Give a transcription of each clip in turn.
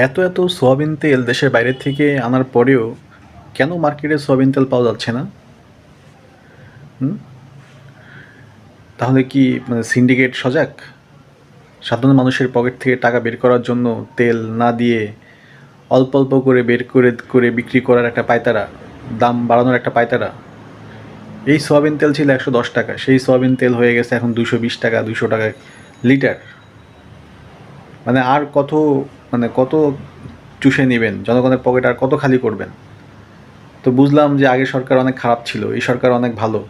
এত এত সয়াবিন তেল দেশের বাইরে থেকে আনার পরেও কেন মার্কেটে সয়াবিন তেল পাওয়া যাচ্ছে না? হুম? তাহলে কি মানে সিন্ডিকেট সজাগ? সাধারণ মানুষের পকেট থেকে টাকা বের করার জন্য তেল না দিয়ে অল্প অল্প করে বের করে করে বিক্রি করার একটা পায়তারা, দাম বাড়ানোর একটা পায়তারা। এই সয়াবিন তেল ছিল 110 টাকা, সেই সয়াবিন তেল হয়ে গেছে এখন 220 টাকা, 200 টাকা লিটার। মানে আর কত, মানে কত চুষে নেবেন, জনগণের পকেট আর কত খালি করবেন? তো বুঝলাম যে আগের সরকার অনেক খারাপ ছিল, এই সরকার অনেক ভালো।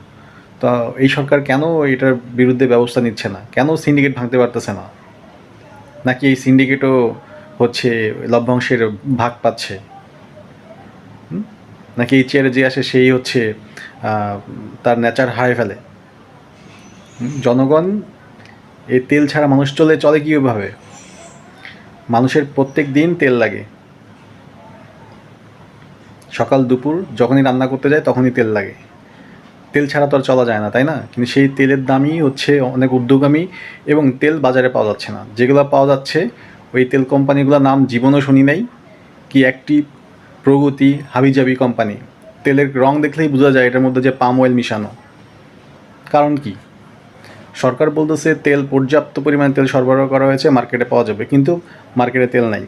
তো এই সরকার কেন এটার বিরুদ্ধে ব্যবস্থা নিচ্ছে না? কেন সিন্ডিকেট ভাঙতে পারতেছে না? নাকি এই সিন্ডিকেটও হচ্ছে লভ্যাংশের ভাগ পাচ্ছে? নাকি এই চেয়ারে যে আসে সেই হচ্ছে তার নেচার হারিয়ে ফেলে? জনগণ, এই তেল ছাড়া মানুষ চলে চলে কীভাবে? মানুষের প্রত্যেক দিন তেল লাগে, সকাল দুপুর যখনই রান্না করতে যায় তখনই তেল লাগে। তেল ছাড়া তো আর চলা যায় না, তাই না? কিন্তু সেই তেলের দামই হচ্ছে অনেক ঊর্ধ্বগামী, এবং তেল বাজারে পাওয়া যাচ্ছে না। যেগুলো পাওয়া যাচ্ছে ওই তেল কোম্পানিগুলোর নাম জীবনও শুনি নাই। কি একটি প্রগতি, হাবিজাবি কোম্পানি। তেলের রং দেখলেই বোঝা যায় এটার মধ্যে যে পাম অয়েল মিশানো। কারণ কি? সরকার বলতেছে তেল, পর্যাপ্ত পরিমাণে তেল সরবরাহ করা হয়েছে, মার্কেটে পাওয়া যাবে, কিন্তু মার্কেটে তেল নাই।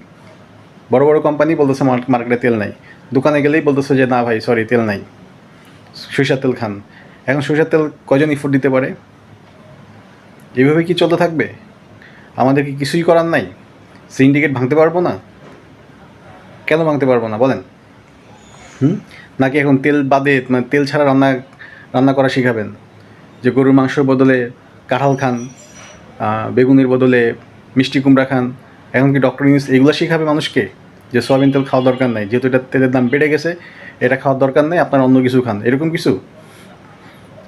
বড় বড় কোম্পানি বলতেছে মার্কেটে তেল নাই। দোকানে গেলেই বলতেছে যে না ভাই সরি, তেল নাই, সরিষার তেল খান। এখন সরিষার তেল কয়জন ইফোর্ট দিতে পারে? এভাবে কি চলতে থাকবে? আমাদের কি কিছুই করার নাই? সিন্ডিকেট ভাঙতে পারবো না? কেন ভাঙতে পারবো না বলেন? নাকি এখন তেল বাদে, মানে তেল ছাড়া রান্না রান্না করা শিখাবেন? যে গরুর মাংসের বদলে কাঁঠাল খান, বেগুনের বদলে মিষ্টি কুমড়া খান। এখন কি ডক্টর ইউনূস এগুলো শিখাবে মানুষকে যে সয়াবিন তেল খাওয়া দরকার নাই, যেহেতু এটা তেলের দাম বেড়ে গেছে, এটা খাওয়ার দরকার নেই, আপনার অন্য কিছু খান, এরকম কিছু?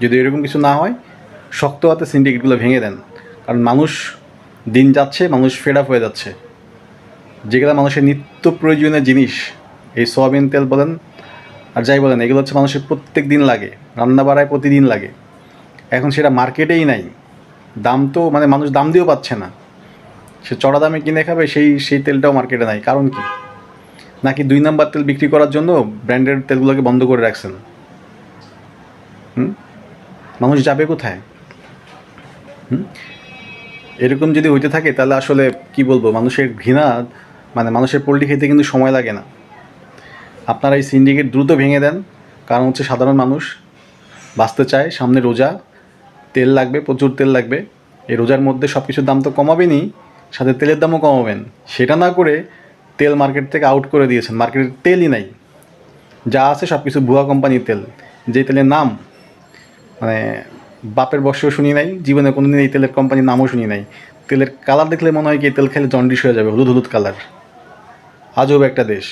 যদি এরকম কিছু না হয়, শক্ত হাতে সিন্ডিকেটগুলো ভেঙে দেন। কারণ মানুষ দিন যাচ্ছে, মানুষ ফেড আপ হয়ে যাচ্ছে। যেগুলো মানুষের নিত্য প্রয়োজনীয় জিনিস, এই সয়াবিন তেল বলেন আর যাই বলেন, এগুলো হচ্ছে মানুষের প্রত্যেক দিন লাগে, রান্না বাড়ায় প্রতিদিন লাগে। এখন সেটা মার্কেটেই নাই। দাম তো মানে মানুষ দাম দিয়েও পাচ্ছে না। সে চড়া দামে কিনে খাবে, সেই তেলটাও মার্কেটে নাই। কারণ কি? নাকি 2 নাম্বার তেল বিক্রি করার জন্য ব্র্যান্ডেড তেলগুলোকে বন্ধ করে রাখছেন? মানুষ যাবে কোথায়? এরকম যদি হইতে থাকে তাহলে আসলে কি বলবো, মানুষের ঘৃণা, মানে মানুষের পোল্ট্রি খেতে কিন্তু সময় লাগে না। আপনারা এই সিন্ডিকেট দ্রুত ভেঙে দেন। কারণ হচ্ছে সাধারণ মানুষ বাঁচতে চায়, সামনে রোজা, তেল লাগবে, প্রচুর তেল লাগবে। এই রোজার মধ্যে সব কিছুর দাম তো কমাবেনই, সাথে তেলের দামও কমাবেন। সেটা না করে তেল মার্কেট থেকে আউট করে দিয়েছেন, মার্কেটে তেলই নাই। যা আছে সব কিছু ভুয়া কোম্পানির তেল, যে তেলের নাম মানে বাপের বর্ষেও শুনি নাই, জীবনে কোনো দিন এই তেলের কোম্পানির নামও শুনি নাই। তেলের কালার দেখলে মনে হয় কি এই তেল খেলে জন্ডিস হয়ে যাবে, হলুদ হলুদ কালার। আজব একটা দেশ।